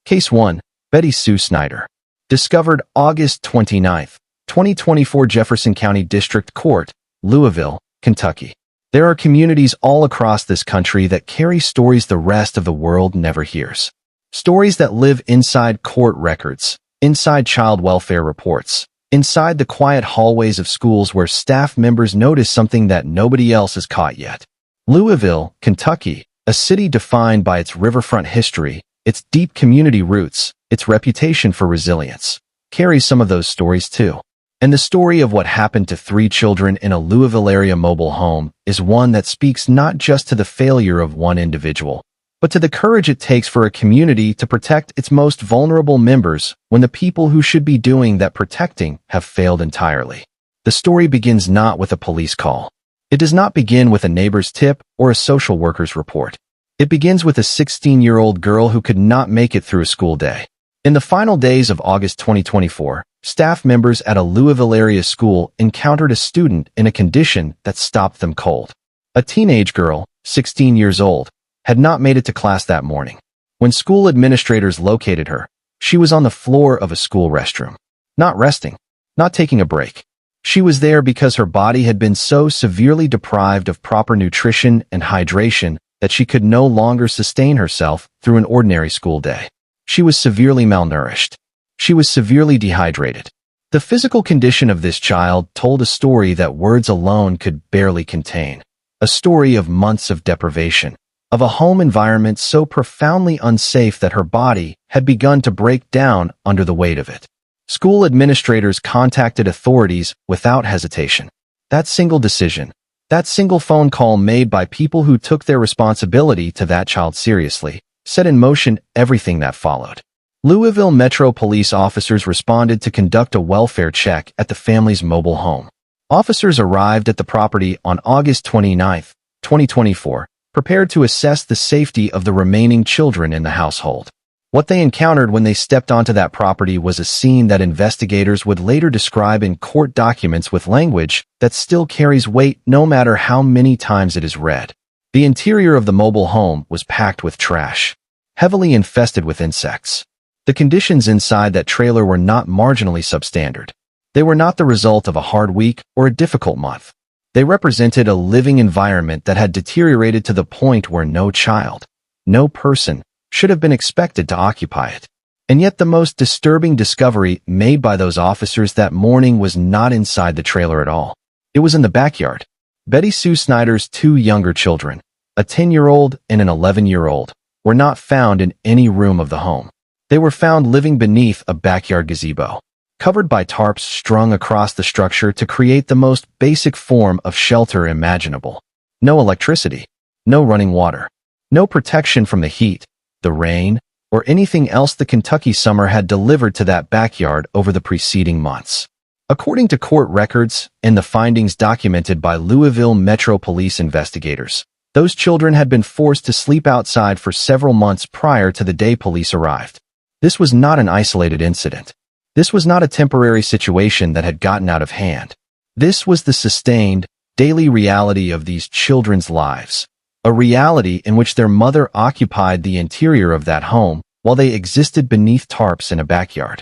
Case 1. Betty Sue Snider. Discovered August 29, 2024, Jefferson County District Court, Louisville, Kentucky. There are communities all across this country that carry stories the rest of the world never hears. Stories that live inside court records, inside child welfare reports, inside the quiet hallways of schools where staff members notice something that nobody else has caught yet. Louisville, Kentucky, a city defined by its riverfront history, its deep community roots, its reputation for resilience, carries some of those stories too. And the story of what happened to 3 children in a Louisville area mobile home is one that speaks not just to the failure of one individual, but to the courage it takes for a community to protect its most vulnerable members when the people who should be doing that protecting have failed entirely. The story begins not with a police call. It does not begin with a neighbor's tip or a social worker's report. It begins with a 16-year-old girl who could not make it through a school day. In the final days of August 2024, staff members at a Louisville area school encountered a student in a condition that stopped them cold. A teenage girl, 16 years old, had not made it to class that morning. When school administrators located her, she was on the floor of a school restroom. Not resting, not taking a break. She was there because her body had been so severely deprived of proper nutrition and hydration that she could no longer sustain herself through an ordinary school day. She was severely malnourished. She was severely dehydrated. The physical condition of this child told a story that words alone could barely contain. A story of months of deprivation, of a home environment so profoundly unsafe that her body had begun to break down under the weight of it. School administrators contacted authorities without hesitation. That single decision, that single phone call made by people who took their responsibility to that child seriously, set in motion everything that followed. Louisville Metro police officers responded to conduct a welfare check at the family's mobile home. Officers arrived at the property on August 29, 2024, prepared to assess the safety of the remaining children in the household. What they encountered when they stepped onto that property was a scene that investigators would later describe in court documents with language that still carries weight no matter how many times it is read. The interior of the mobile home was packed with trash, heavily infested with insects. The conditions inside that trailer were not marginally substandard. They were not the result of a hard week or a difficult month. They represented a living environment that had deteriorated to the point where no child, no person, should have been expected to occupy it. And yet the most disturbing discovery made by those officers that morning was not inside the trailer at all. It was in the backyard. Betty Sue Snider's 2 younger children, a 10-year-old and an 11-year-old, were not found in any room of the home. They were found living beneath a backyard gazebo, covered by tarps strung across the structure to create the most basic form of shelter imaginable. No electricity, no running water, no protection from the heat, the rain, or anything else the Kentucky summer had delivered to that backyard over the preceding months. According to court records and the findings documented by Louisville Metro Police investigators, those children had been forced to sleep outside for several months prior to the day police arrived. This was not an isolated incident. This was not a temporary situation that had gotten out of hand. This was the sustained, daily reality of these children's lives, a reality in which their mother occupied the interior of that home while they existed beneath tarps in a backyard.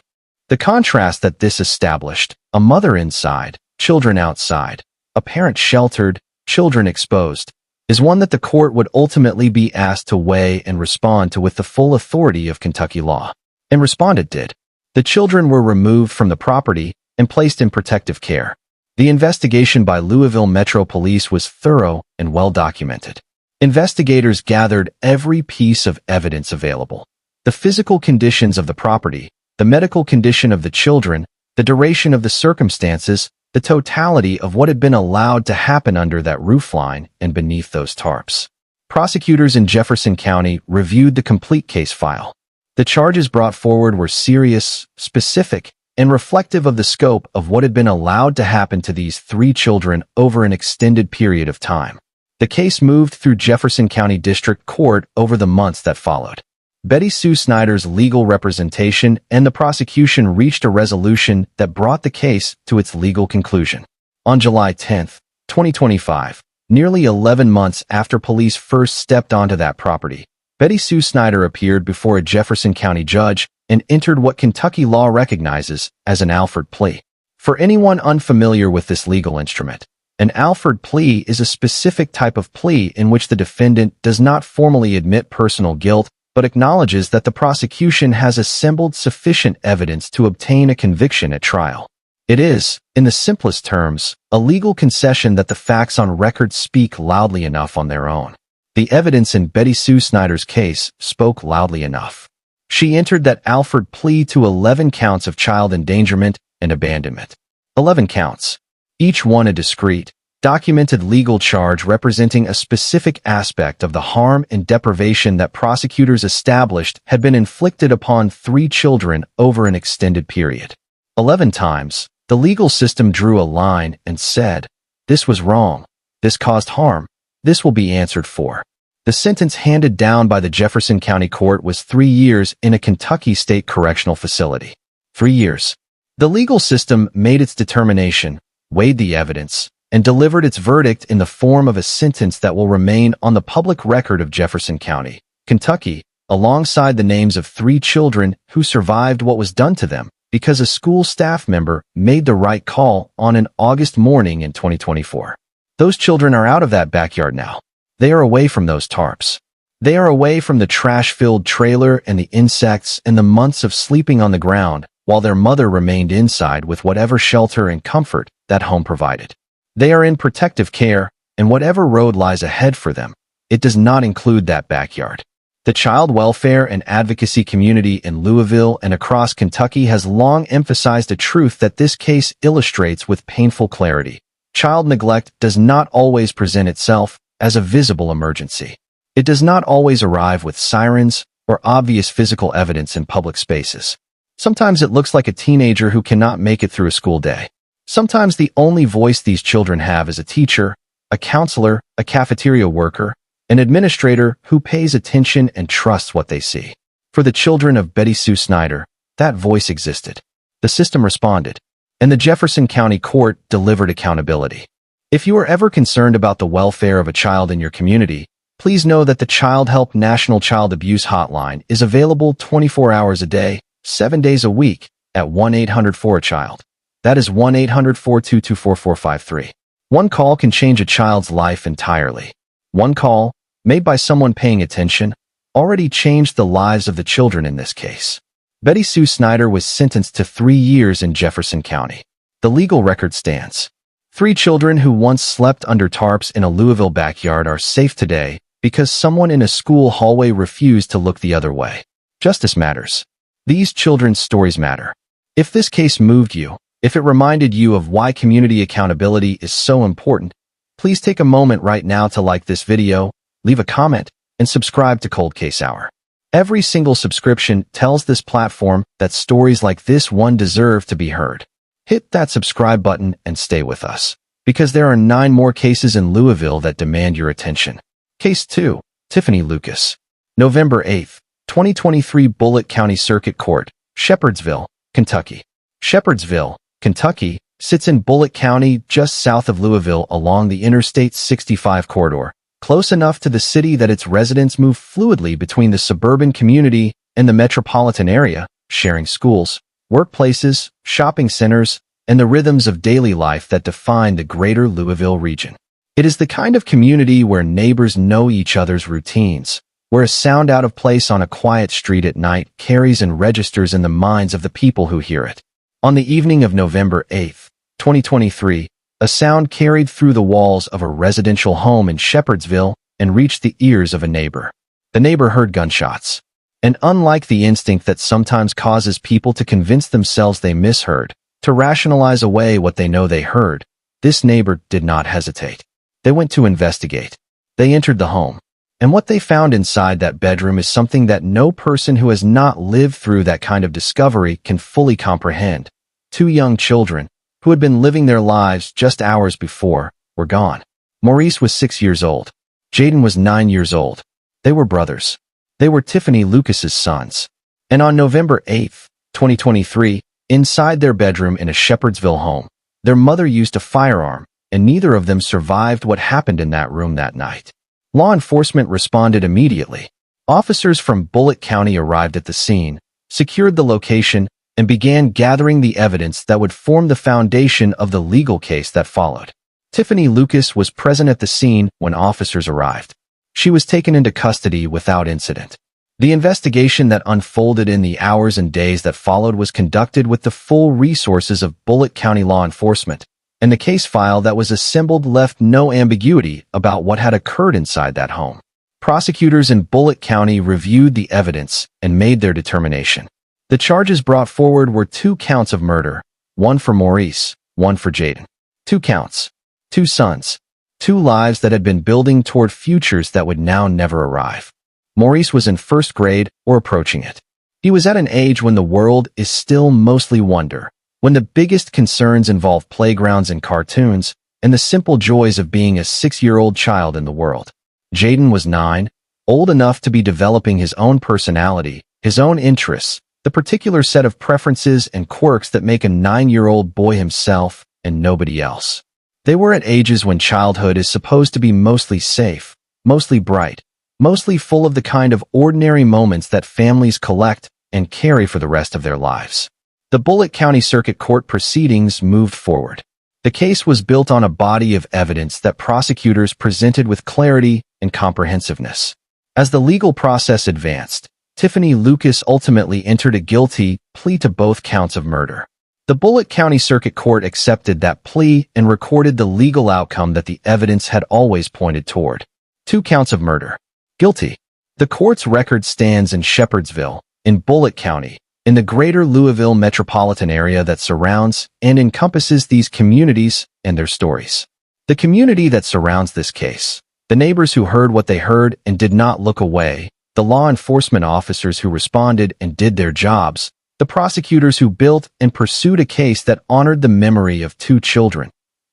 The contrast that this established, a mother inside, children outside, a parent sheltered, children exposed, is one that the court would ultimately be asked to weigh and respond to with the full authority of Kentucky law. And respond it did. The children were removed from the property and placed in protective care. The investigation by Louisville Metro Police was thorough and well documented. Investigators gathered every piece of evidence available. The physical conditions of the property, the medical condition of the children, the duration of the circumstances, the totality of what had been allowed to happen under that roofline and beneath those tarps. Prosecutors in Jefferson County reviewed the complete case file. The charges brought forward were serious, specific, and reflective of the scope of what had been allowed to happen to these 3 children over an extended period of time. The case moved through Jefferson County District Court over the months that followed. Betty Sue Snider's legal representation and the prosecution reached a resolution that brought the case to its legal conclusion. On July 10, 2025, nearly 11 months after police first stepped onto that property, Betty Sue Snider appeared before a Jefferson County judge and entered what Kentucky law recognizes as an Alford plea. For anyone unfamiliar with this legal instrument, an Alford plea is a specific type of plea in which the defendant does not formally admit personal guilt but acknowledges that the prosecution has assembled sufficient evidence to obtain a conviction at trial. It is, in the simplest terms, a legal concession that the facts on record speak loudly enough on their own. The evidence in Betty Sue Snider's case spoke loudly enough. She entered that Alford plea to 11 counts of child endangerment and abandonment. 11 counts, each one a discrete, documented legal charge representing a specific aspect of the harm and deprivation that prosecutors established had been inflicted upon 3 children over an extended period. 11 times, the legal system drew a line and said, "This was wrong. This caused harm. This will be answered for." The sentence handed down by the Jefferson County Court was 3 years in a Kentucky State Correctional Facility. 3 years. The legal system made its determination, weighed the evidence, and delivered its verdict in the form of a sentence that will remain on the public record of Jefferson County, Kentucky, alongside the names of 3 children who survived what was done to them because a school staff member made the right call on an August morning in 2024. Those children are out of that backyard now. They are away from those tarps. They are away from the trash-filled trailer and the insects and the months of sleeping on the ground while their mother remained inside with whatever shelter and comfort that home provided. They are in protective care, and whatever road lies ahead for them, it does not include that backyard. The child welfare and advocacy community in Louisville and across Kentucky has long emphasized a truth that this case illustrates with painful clarity. Child neglect does not always present itself as a visible emergency. It does not always arrive with sirens or obvious physical evidence in public spaces. Sometimes it looks like a teenager who cannot make it through a school day. Sometimes the only voice these children have is a teacher, a counselor, a cafeteria worker, an administrator who pays attention and trusts what they see. For the children of Betty Sue Snider, that voice existed. The system responded, and the Jefferson County Court delivered accountability. If you are ever concerned about the welfare of a child in your community, please know that the Child Help National Child Abuse Hotline is available 24 hours a day, 7 days a week at 1-800-4-CHILD. That is 1-800-422-4453. One call can change a child's life entirely. One call, made by someone paying attention, already changed the lives of the children in this case. Betty Sue Snider was sentenced to 3 years in Jefferson County. The legal record stands. 3 children who once slept under tarps in a Louisville backyard are safe today because someone in a school hallway refused to look the other way. Justice matters. These children's stories matter. If this case moved you, if it reminded you of why community accountability is so important, please take a moment right now to like this video, leave a comment, and subscribe to Cold Case Hour. Every single subscription tells this platform that stories like this one deserve to be heard. Hit that subscribe button and stay with us, because there are 9 more cases in Louisville that demand your attention. Case 2, Tiffanie Lucas. November 8, 2023 Bullitt County Circuit Court, Shepherdsville, Kentucky. Shepherdsville, Kentucky, sits in Bullitt County just south of Louisville along the Interstate 65 corridor, close enough to the city that its residents move fluidly between the suburban community and the metropolitan area, sharing schools, workplaces, shopping centers, and the rhythms of daily life that define the greater Louisville region. It is the kind of community where neighbors know each other's routines, where a sound out of place on a quiet street at night carries and registers in the minds of the people who hear it. On the evening of November 8, 2023, a sound carried through the walls of a residential home in Shepherdsville and reached the ears of a neighbor. The neighbor heard gunshots. And unlike the instinct that sometimes causes people to convince themselves they misheard, to rationalize away what they know they heard, this neighbor did not hesitate. They went to investigate. They entered the home. And what they found inside that bedroom is something that no person who has not lived through that kind of discovery can fully comprehend. 2 young children, who had been living their lives just hours before, were gone. Maurice was 6 years old. Jaden was 9 years old. They were brothers. They were Tiffanie Lucas's sons. And on November 8, 2023, inside their bedroom in a Shepherdsville home, their mother used a firearm, and neither of them survived what happened in that room that night. Law enforcement responded immediately. Officers from Bullitt County arrived at the scene, secured the location, and began gathering the evidence that would form the foundation of the legal case that followed. Tiffanie Lucas was present at the scene when officers arrived. She was taken into custody without incident. The investigation that unfolded in the hours and days that followed was conducted with the full resources of Bullitt County law enforcement, and the case file that was assembled left no ambiguity about what had occurred inside that home. Prosecutors in Bullitt County reviewed the evidence and made their determination. The charges brought forward were 2 counts of murder, 1 for Maurice, 1 for Jaden. 2 counts, 2 sons, 2 lives that had been building toward futures that would now never arrive. Maurice was in 1st grade or approaching it. He was at an age when the world is still mostly wonder, when the biggest concerns involve playgrounds and cartoons, and the simple joys of being a 6-year-old child in the world. Jaden was 9, old enough to be developing his own personality, his own interests, the particular set of preferences and quirks that make a 9-year-old boy himself and nobody else. They were at ages when childhood is supposed to be mostly safe, mostly bright, mostly full of the kind of ordinary moments that families collect and carry for the rest of their lives. The Bullitt County Circuit Court proceedings moved forward. The case was built on a body of evidence that prosecutors presented with clarity and comprehensiveness. As the legal process advanced, Tiffanie Lucas ultimately entered a guilty plea to both counts of murder. The Bullitt County Circuit Court accepted that plea and recorded the legal outcome that the evidence had always pointed toward. 2 counts of murder. Guilty. The court's record stands in Shepherdsville, in Bullitt County, in the greater Louisville metropolitan area that surrounds and encompasses these communities and their stories. The community that surrounds this case, the neighbors who heard what they heard and did not look away, the law enforcement officers who responded and did their jobs, the prosecutors who built and pursued a case that honored the memory of 2 children.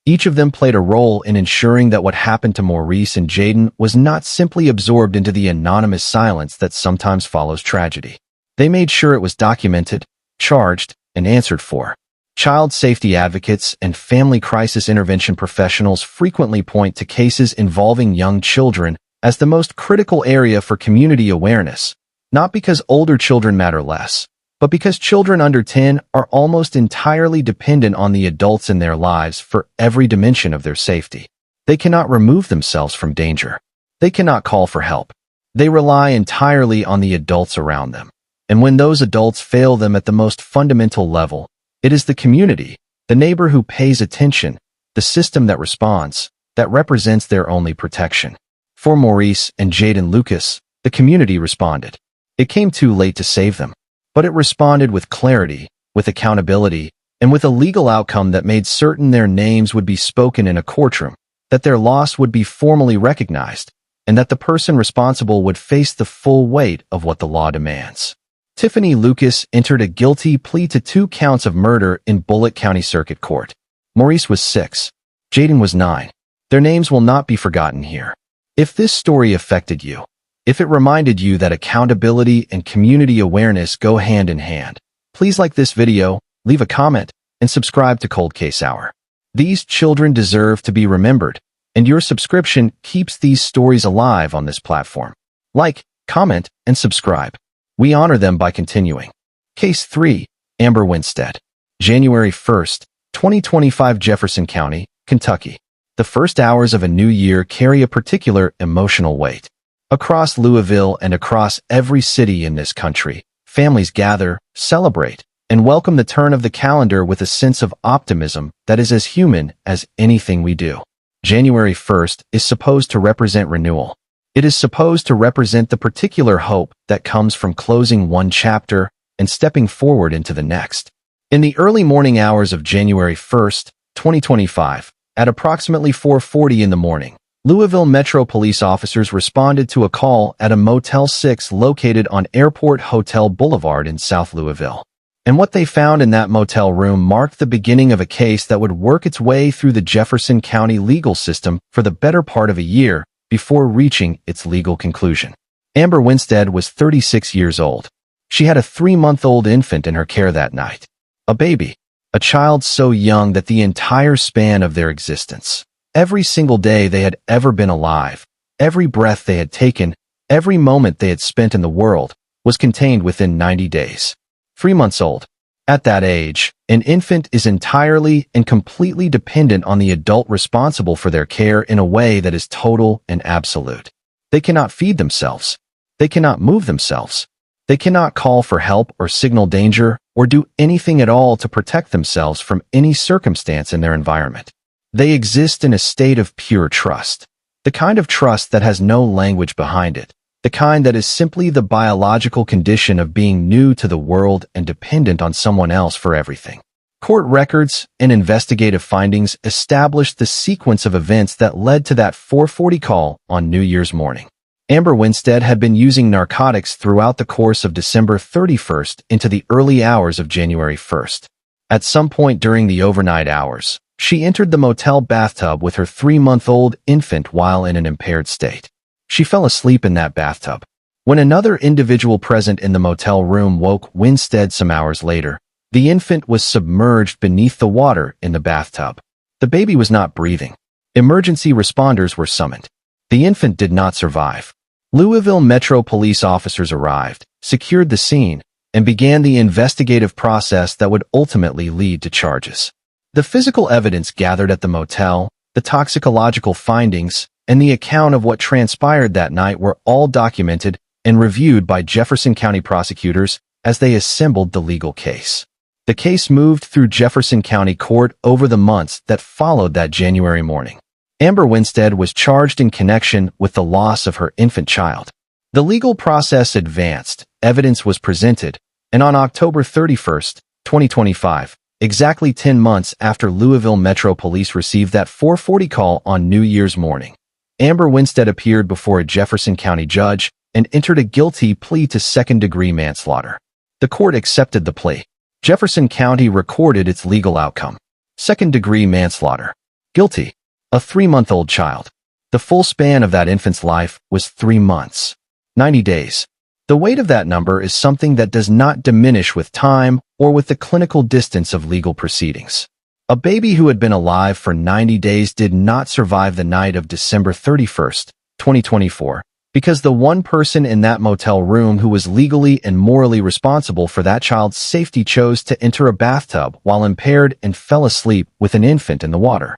Each of them played a role in ensuring that what happened to Maurice and Jaden was not simply absorbed into the anonymous silence that sometimes follows tragedy. They made sure it was documented, charged, and answered for. Child safety advocates and family crisis intervention professionals frequently point to cases involving young children as the most critical area for community awareness, not because older children matter less, but because children under 10 are almost entirely dependent on the adults in their lives for every dimension of their safety. They cannot remove themselves from danger. They cannot call for help. They rely entirely on the adults around them. And when those adults fail them at the most fundamental level, it is the community, the neighbor who pays attention, the system that responds, that represents their only protection. For Maurice and Jaden Lucas, the community responded. It came too late to save them, but it responded with clarity, with accountability, and with a legal outcome that made certain their names would be spoken in a courtroom, that their loss would be formally recognized, and that the person responsible would face the full weight of what the law demands. Tiffanie Lucas entered a guilty plea to 2 counts of murder in Bullitt County Circuit Court. Maurice was 6. Jaden was 9. Their names will not be forgotten here. If this story affected you, if it reminded you that accountability and community awareness go hand in hand, please like this video, leave a comment, and subscribe to Cold Case Hour. These children deserve to be remembered, and your subscription keeps these stories alive on this platform. Like, comment, and subscribe. We honor them by continuing. Case 3, Amber Winstead. January 1st, 2025, Jefferson County, Kentucky. The first hours of a new year carry a particular emotional weight. Across Louisville and across every city in this country, families gather, celebrate, and welcome the turn of the calendar with a sense of optimism that is as human as anything we do. January 1st is supposed to represent renewal. It is supposed to represent the particular hope that comes from closing one chapter and stepping forward into the next. In the early morning hours of January 1st, 2025, at approximately 4:40 in the morning, Louisville Metro police officers responded to a call at a Motel 6 located on Airport Hotel Boulevard in South Louisville. And what they found in that motel room marked the beginning of a case that would work its way through the Jefferson County legal system for the better part of a year before reaching its legal conclusion. Amber Winstead was 36 years old. She had a 3-month-old infant in her care that night. A baby. A child so young that the entire span of their existence, every single day they had ever been alive, every breath they had taken, Every moment they had spent in the world was contained within 90 days. 3 months old. At that age, an infant is entirely and completely dependent on the adult responsible for their care in a way that is total and absolute. They cannot feed themselves. They cannot move themselves. They cannot call for help or signal danger or do anything at all to protect themselves from any circumstance in their environment. They exist in a state of pure trust. The kind of trust that has no language behind it. The kind that is simply the biological condition of being new to the world and dependent on someone else for everything. Court records and investigative findings established the sequence of events that led to that 4:40 call on New Year's morning. Amber Winstead had been using narcotics throughout the course of December 31st into the early hours of January 1st. At some point during the overnight hours, she entered the motel bathtub with her 3-month-old infant while in an impaired state. She fell asleep in that bathtub. When another individual present in the motel room woke Winstead some hours later, the infant was submerged beneath the water in the bathtub. The baby was not breathing. Emergency responders were summoned. The infant did not survive. Louisville Metro police officers arrived, secured the scene, and began the investigative process that would ultimately lead to charges. The physical evidence gathered at the motel, the toxicological findings, and the account of what transpired that night were all documented and reviewed by Jefferson County prosecutors as they assembled the legal case. The case moved through Jefferson County Court over the months that followed that January morning. Amber Winstead was charged in connection with the loss of her infant child. The legal process advanced, evidence was presented, and on October 31st, 2025, exactly 10 months after Louisville Metro Police received that 4:40 call on New Year's morning, Amber Winstead appeared before a Jefferson County judge and entered a guilty plea to second-degree manslaughter. The court accepted the plea. Jefferson County recorded its legal outcome. Second-degree manslaughter. Guilty. A 3-month-old child. The full span of that infant's life was 3 months. 90 days. The weight of that number is something that does not diminish with time or with the clinical distance of legal proceedings. A baby who had been alive for 90 days did not survive the night of December 31st, 2024, because the one person in that motel room who was legally and morally responsible for that child's safety chose to enter a bathtub while impaired and fell asleep with an infant in the water.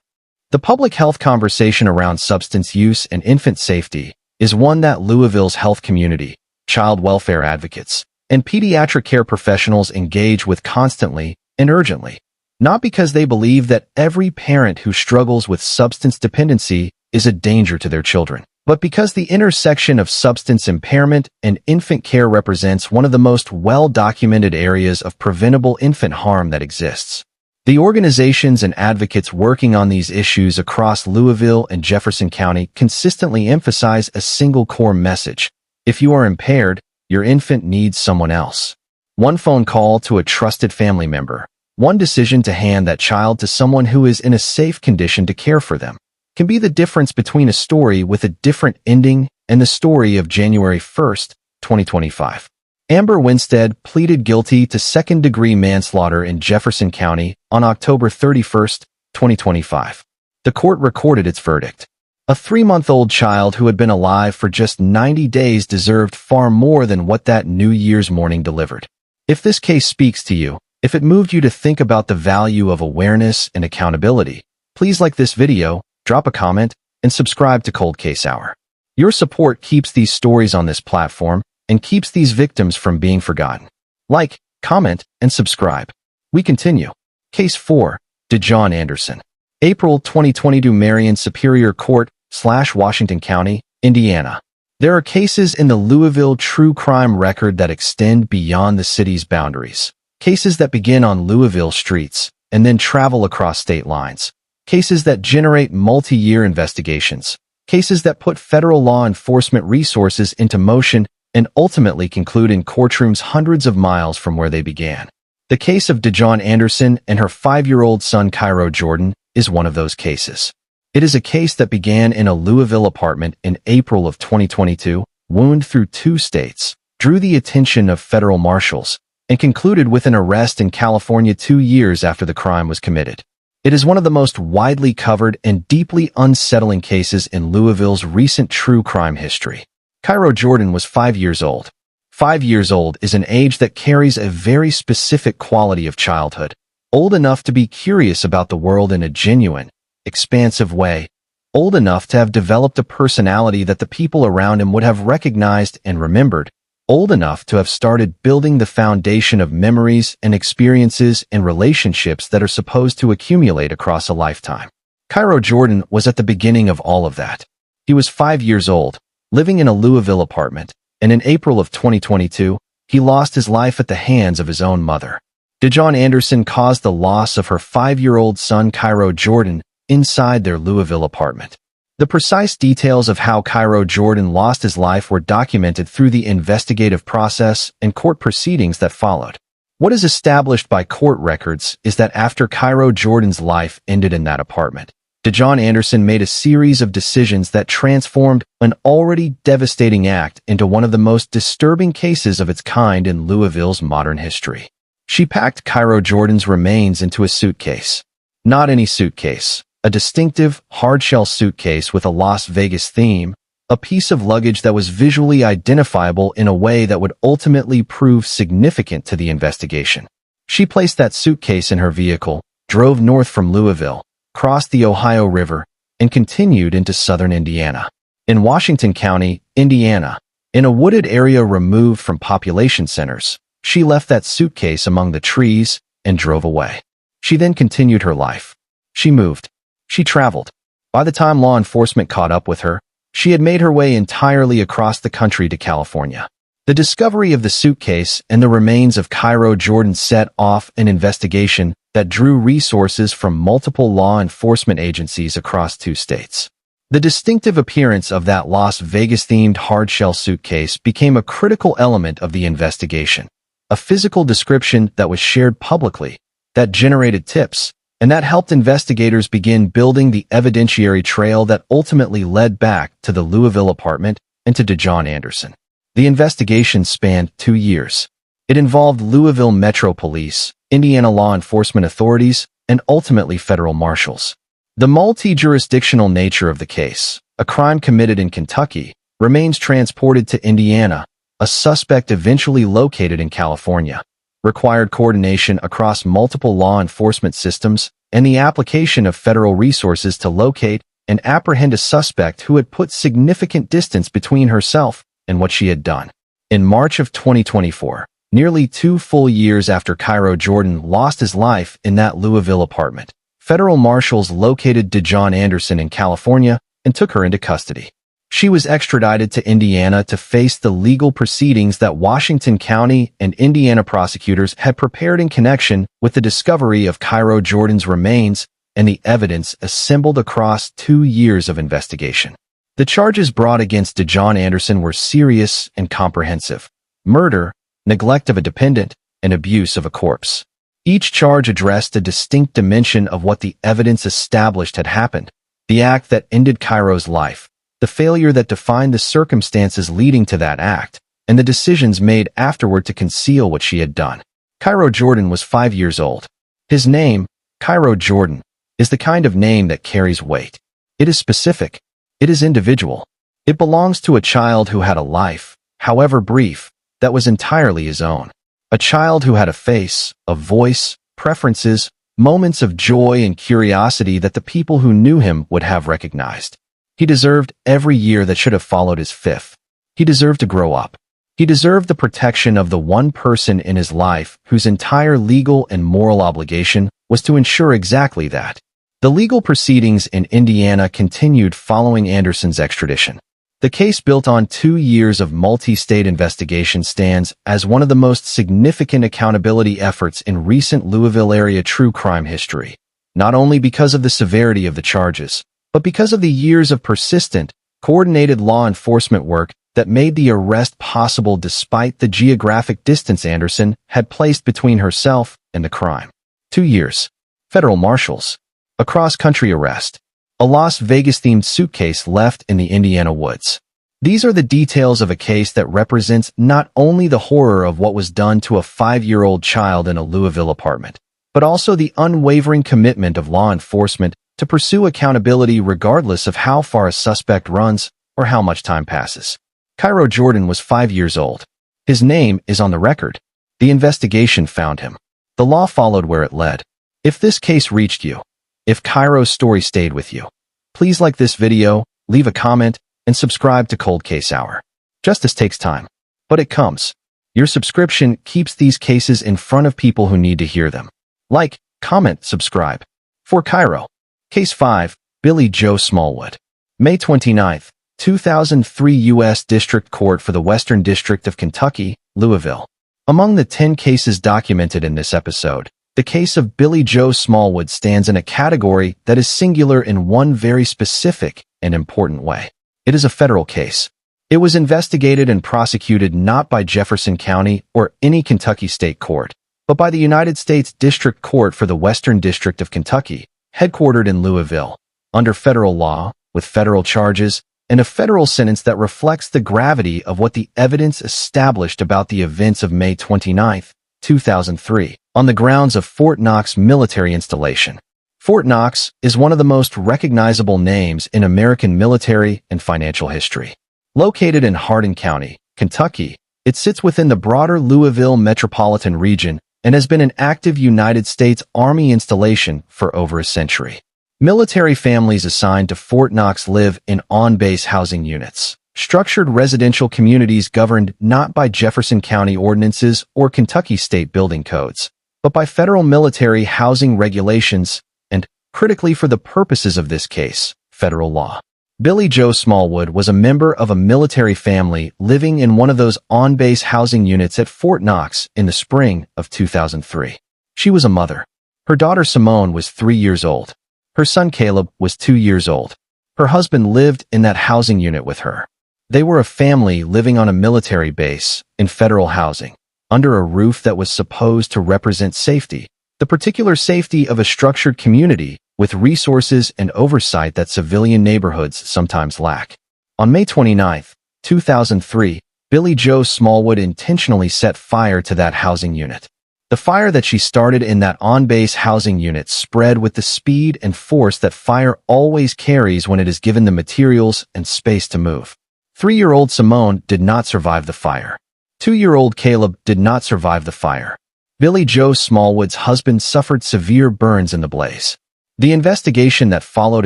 The public health conversation around substance use and infant safety is one that Louisville's health community, child welfare advocates, and pediatric care professionals engage with constantly and urgently. Not because they believe that every parent who struggles with substance dependency is a danger to their children, but because the intersection of substance impairment and infant care represents one of the most well-documented areas of preventable infant harm that exists. The organizations and advocates working on these issues across Louisville and Jefferson County consistently emphasize a single core message. If you are impaired, your infant needs someone else. One phone call to a trusted family member, one decision to hand that child to someone who is in a safe condition to care for them, can be the difference between a story with a different ending and the story of January 1st, 2025. Amber Winstead pleaded guilty to second-degree manslaughter in Jefferson County on October 31st, 2025. The court recorded its verdict. A 3-month-old child who had been alive for just 90 days deserved far more than what that New Year's morning delivered. If this case speaks to you, if it moved you to think about the value of awareness and accountability, please like this video, drop a comment, and subscribe to Cold Case Hour. Your support keeps these stories on this platform and keeps these victims from being forgotten. Like, comment, and subscribe. We continue. Case 4, Dejaune Anderson. April 2022, Marion Superior Court / Washington County, Indiana. There are cases in the Louisville true crime record that extend beyond the city's boundaries. Cases that begin on Louisville streets and then travel across state lines. Cases that generate multi-year investigations. Cases that put federal law enforcement resources into motion and ultimately conclude in courtrooms hundreds of miles from where they began. The case of Dejaune Anderson and her 5-year-old son Cairo Jordan is one of those cases. It is a case that began in a Louisville apartment in April of 2022, wound through 2 states, drew the attention of federal marshals, and concluded with an arrest in California 2 years after the crime was committed. It is one of the most widely covered and deeply unsettling cases in Louisville's recent true crime history. Cairo Jordan was 5 years old. 5 years old is an age that carries a very specific quality of childhood, old enough to be curious about the world in a genuine, expansive way, old enough to have developed a personality that the people around him would have recognized and remembered, old enough to have started building the foundation of memories and experiences and relationships that are supposed to accumulate across a lifetime. Cairo Jordan was at the beginning of all of that. He was 5 years old, living in a Louisville apartment, and in April of 2022, he lost his life at the hands of his own mother. Dejaune Anderson caused the loss of her 5-year-old son Cairo Jordan inside their Louisville apartment. The precise details of how Cairo Jordan lost his life were documented through the investigative process and court proceedings that followed. What is established by court records is that after Cairo Jordan's life ended in that apartment, Dejaune Anderson made a series of decisions that transformed an already devastating act into one of the most disturbing cases of its kind in Louisville's modern history. She packed Cairo Jordan's remains into a suitcase. Not any suitcase, a distinctive, hard-shell suitcase with a Las Vegas theme, a piece of luggage that was visually identifiable in a way that would ultimately prove significant to the investigation. She placed that suitcase in her vehicle, drove north from Louisville, crossed the Ohio River, and continued into southern Indiana. In Washington County, Indiana, in a wooded area removed from population centers, she left that suitcase among the trees and drove away. She then continued her life. She moved. She traveled. By the time law enforcement caught up with her, she had made her way entirely across the country to California. The discovery of the suitcase and the remains of Cairo Jordan set off an investigation that drew resources from multiple law enforcement agencies across 2 states. The distinctive appearance of that Las Vegas-themed hard-shell suitcase became a critical element of the investigation, a physical description that was shared publicly, that generated tips, and that helped investigators begin building the evidentiary trail that ultimately led back to the Louisville apartment and to Dejaune Anderson. The investigation spanned 2 years. It involved Louisville Metro Police, Indiana law enforcement authorities, and ultimately federal marshals. The multi-jurisdictional nature of the case, a crime committed in Kentucky, remains transported to Indiana, a suspect eventually located in California, required coordination across multiple law enforcement systems, and the application of federal resources to locate and apprehend a suspect who had put significant distance between herself and what she had done. In March of 2024, nearly 2 full years after Cairo Jordan lost his life in that Louisville apartment, federal marshals located Dejaune Anderson in California and took her into custody. She was extradited to Indiana to face the legal proceedings that Washington County and Indiana prosecutors had prepared in connection with the discovery of Cairo Jordan's remains and the evidence assembled across 2 years of investigation. The charges brought against Dejaune Anderson were serious and comprehensive: murder, neglect of a dependent, and abuse of a corpse. Each charge addressed a distinct dimension of what the evidence established had happened: the act that ended Cairo's life, the failure that defined the circumstances leading to that act, and the decisions made afterward to conceal what she had done. Cairo Jordan was 5 years old. His name, Cairo Jordan, is the kind of name that carries weight. It is specific. It is individual. It belongs to a child who had a life, however brief, that was entirely his own. A child who had a face, a voice, preferences, moments of joy and curiosity that the people who knew him would have recognized. He deserved every year that should have followed his 5th. He deserved to grow up. He deserved the protection of the one person in his life whose entire legal and moral obligation was to ensure exactly that. The legal proceedings in Indiana continued following Anderson's extradition. The case, built on 2 years of multi-state investigation, stands as one of the most significant accountability efforts in recent Louisville area true crime history, not only because of the severity of the charges, but because of the years of persistent, coordinated law enforcement work that made the arrest possible despite the geographic distance Anderson had placed between herself and the crime. 2 years. Federal marshals. A cross-country arrest. A Las Vegas-themed suitcase left in the Indiana woods. These are the details of a case that represents not only the horror of what was done to a 5-year-old child in a Louisville apartment, but also the unwavering commitment of law enforcement to pursue accountability regardless of how far a suspect runs or how much time passes. Cairo Jordan was 5 years old. His name is on the record. The investigation found him. The law followed where it led. If this case reached you, if Cairo's story stayed with you, please like this video, leave a comment, and subscribe to Cold Case Hour. Justice takes time, but it comes. Your subscription keeps these cases in front of people who need to hear them. Like, comment, subscribe. For Cairo. Case 5, Billi Joe Smallwood. May 29, 2003 U.S. District Court for the Western District of Kentucky, Louisville. Among the 10 cases documented in this episode, the case of Billi Joe Smallwood stands in a category that is singular in one very specific and important way. It is a federal case. It was investigated and prosecuted not by Jefferson County or any Kentucky state court, but by the United States District Court for the Western District of Kentucky, headquartered in Louisville, under federal law, with federal charges, and a federal sentence that reflects the gravity of what the evidence established about the events of May 29, 2003, on the grounds of Fort Knox military installation. Fort Knox is one of the most recognizable names in American military and financial history. Located in Hardin County, Kentucky, it sits within the broader Louisville metropolitan region and has been an active United States Army installation for over a century. Military families assigned to Fort Knox live in on-base housing units, structured residential communities governed not by Jefferson County ordinances or Kentucky state building codes, but by federal military housing regulations and, critically for the purposes of this case, federal law. Billi Joe Smallwood was a member of a military family living in one of those on-base housing units at Fort Knox in the spring of 2003. She was a mother. Her daughter Simone was 3 years old. Her son Caleb was 2 years old. Her husband lived in that housing unit with her. They were a family living on a military base in federal housing, under a roof that was supposed to represent safety, the particular safety of a structured community with resources and oversight that civilian neighborhoods sometimes lack. On May 29, 2003, Billi Joe Smallwood intentionally set fire to that housing unit. The fire that she started in that on-base housing unit spread with the speed and force that fire always carries when it is given the materials and space to move. 3-year-old Simone did not survive the fire. 2-year-old Caleb did not survive the fire. Billi Joe Smallwood's husband suffered severe burns in the blaze. The investigation that followed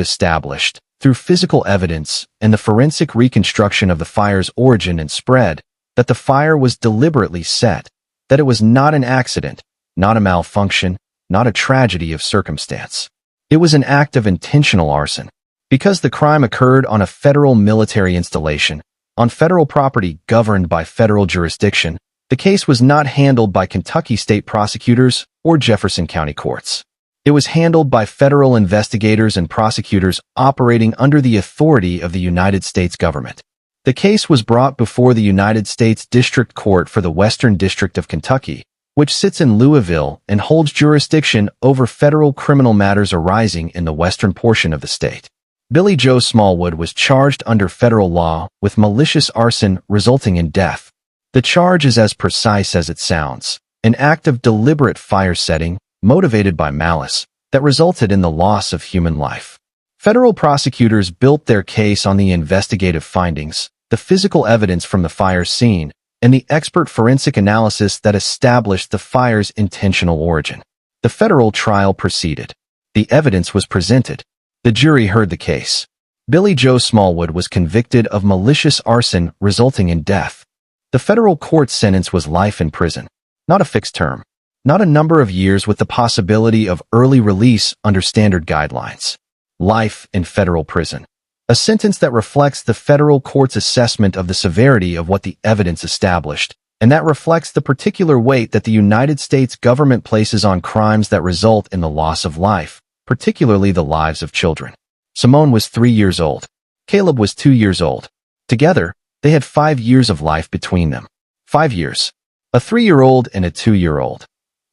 established, through physical evidence and the forensic reconstruction of the fire's origin and spread, that the fire was deliberately set, that it was not an accident, not a malfunction, not a tragedy of circumstance. It was an act of intentional arson. Because the crime occurred on a federal military installation, on federal property governed by federal jurisdiction, the case was not handled by Kentucky state prosecutors or Jefferson County courts. It was handled by federal investigators and prosecutors operating under the authority of the United States government. The case was brought before the United States District Court for the Western District of Kentucky, which sits in Louisville and holds jurisdiction over federal criminal matters arising in the western portion of the state. Billi Joe Smallwood was charged under federal law with malicious arson resulting in death. The charge is as precise as it sounds, an act of deliberate fire setting motivated by malice, that resulted in the loss of human life. Federal prosecutors built their case on the investigative findings, the physical evidence from the fire scene, and the expert forensic analysis that established the fire's intentional origin. The federal trial proceeded. The evidence was presented. The jury heard the case. Billi Joe Smallwood was convicted of malicious arson resulting in death. The federal court sentence was life in prison, not a fixed term. Not a number of years with the possibility of early release under standard guidelines. Life in federal prison. A sentence that reflects the federal court's assessment of the severity of what the evidence established, and that reflects the particular weight that the United States government places on crimes that result in the loss of life, particularly the lives of children. Simone was 3 years old. Caleb was 2 years old. Together, they had 5 years of life between them. 5 years. A 3-year-old and a 2-year-old.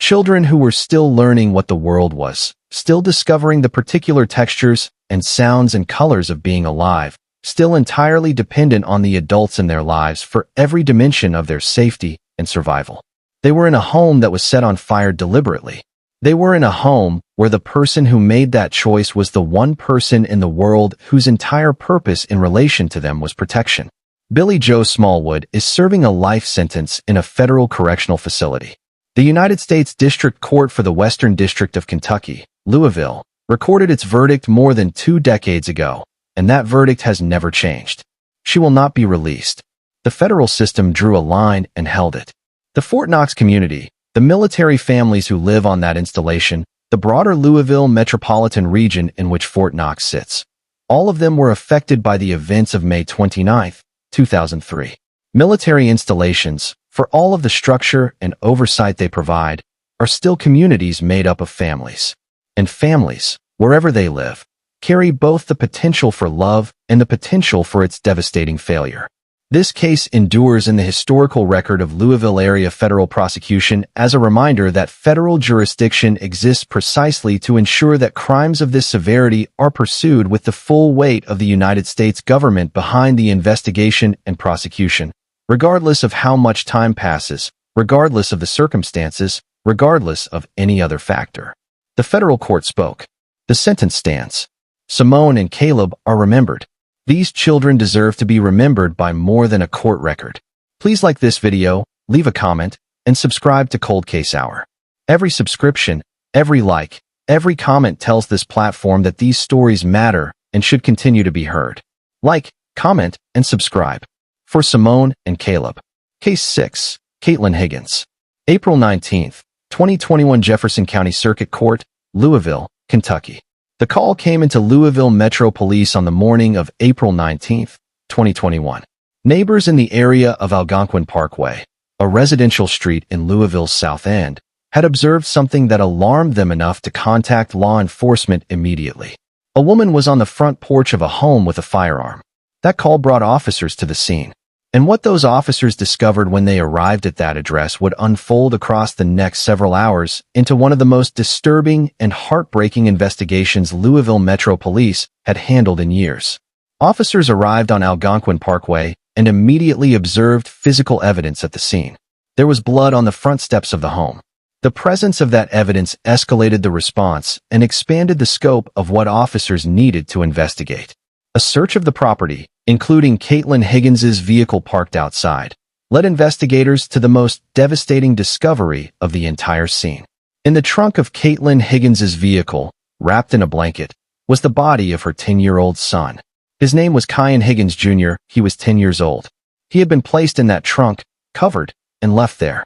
Children who were still learning what the world was, still discovering the particular textures and sounds and colors of being alive, still entirely dependent on the adults in their lives for every dimension of their safety and survival. They were in a home that was set on fire deliberately. They were in a home where the person who made that choice was the one person in the world whose entire purpose in relation to them was protection. Billi Joe Smallwood is serving a life sentence in a federal correctional facility. The United States District Court for the Western District of Kentucky, Louisville, recorded its verdict more than 2 decades ago, and that verdict has never changed. She will not be released. The federal system drew a line and held it. The Fort Knox community, the military families who live on that installation, the broader Louisville metropolitan region in which Fort Knox sits, all of them were affected by the events of May 29, 2003. Military installations, for all of the structure and oversight they provide, are still communities made up of families. And families, wherever they live, carry both the potential for love and the potential for its devastating failure. This case endures in the historical record of Louisville area federal prosecution as a reminder that federal jurisdiction exists precisely to ensure that crimes of this severity are pursued with the full weight of the United States government behind the investigation and prosecution, regardless of how much time passes, regardless of the circumstances, regardless of any other factor. The federal court spoke. The sentence stands. Simone and Caleb are remembered. These children deserve to be remembered by more than a court record. Please like this video, leave a comment, and subscribe to Cold Case Hour. Every subscription, every like, every comment tells this platform that these stories matter and should continue to be heard. Like, comment, and subscribe. For Simone and Caleb. Case 6, Kaitlyn Higgins. April 19, 2021 Jefferson County Circuit Court, Louisville, Kentucky. The call came into Louisville Metro Police on the morning of April 19, 2021. Neighbors in the area of Algonquin Parkway, a residential street in Louisville's South End, had observed something that alarmed them enough to contact law enforcement immediately. A woman was on the front porch of a home with a firearm. That call brought officers to the scene. And what those officers discovered when they arrived at that address would unfold across the next several hours into one of the most disturbing and heartbreaking investigations Louisville Metro Police had handled in years. Officers arrived on Algonquin Parkway and immediately observed physical evidence at the scene. There was blood on the front steps of the home. The presence of that evidence escalated the response and expanded the scope of what officers needed to investigate. A search of the property, including Kaitlyn Higgins's vehicle parked outside, led investigators to the most devastating discovery of the entire scene. In the trunk of Kaitlyn Higgins's vehicle, wrapped in a blanket, was the body of her 10-year-old son. His name was Kaitlyn Higgins Jr. He was 10 years old. He had been placed in that trunk, covered, and left there.